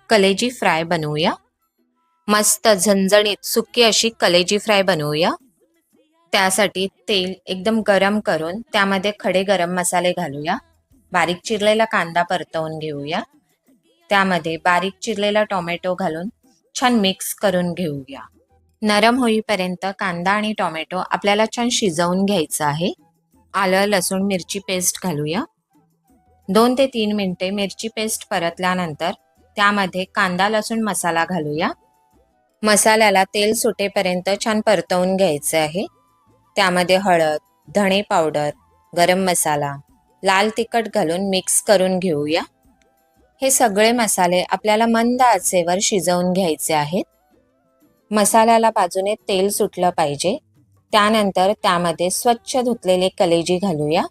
कलेजी फ्राय बनवूया। मस्त झणझणीत सुकी अशी कलेजी फ्राय बनवूया। त्यासाठी तेल एकदम गरम करून त्यामध्ये खडे गरम मसाले घालूया। बारीक चिरलेला कांदा परतवून घेऊया। त्यामध्ये बारीक चिरलेला टोमॅटो घालून छान मिक्स करून घेऊया। नरम होईपर्यंत कांदा आणि टोमॅटो आपल्याला छान शिजवून घ्यायचं आहे। आलं लसूण मिरची पेस्ट घालूया। 2 ते 3 मिनिटे मिरची पेस्ट परतल्यानंतर त्यामध्ये कांदा लसूण मसाला घालूया। मसाल्याला तेल सुटेपर्यंत छान परतवून घ्यायचे आहे। त्यामध्ये हळद, धणे पावडर, गरम मसाला, लाल तिखट घालून मिक्स करून घेऊया। हे सगळे मसाले आपल्याला मंद आचेवर शिजवून घ्यायचे आहेत। मसाल्याला बाजूने तेल सुटलं पाहिजे। त्यानंतर त्यामध्ये स्वच्छ धुतलेले कलेजी घालूया।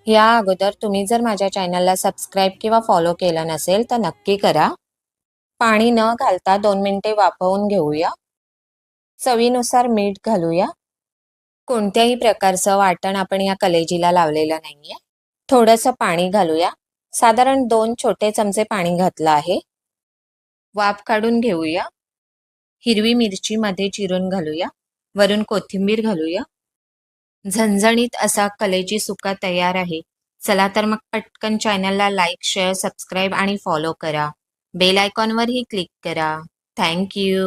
या अगोदर तुम्ही जर माझ्या चॅनलला सबस्क्राईब किंवा फॉलो केलं नसेल तर नक्की करा। पाणी न घालता 2 मिनिटे वाफवून घेऊया। चवीनुसार मीठ घालूया। कोणत्याही प्रकारचं वाटण आपण या कलेजीला लावलेलं नाहीये। थोडंसं पाणी घालूया। साधारण 2 छोटे चमचे पाणी घातलं आहे। वाफ काढून घेऊया। हिरवी मिरची मध्ये चिरून घालूया। वरून कोथिंबीर घालूया। झणझणीत असा कलेजी सुक्का तयार आहे। चला तर मग पटकन चॅनलला लाईक, शेअर, सबस्क्राईब आणि फॉलो करा। बेल आयकॉनवरही क्लिक करा। Thank you.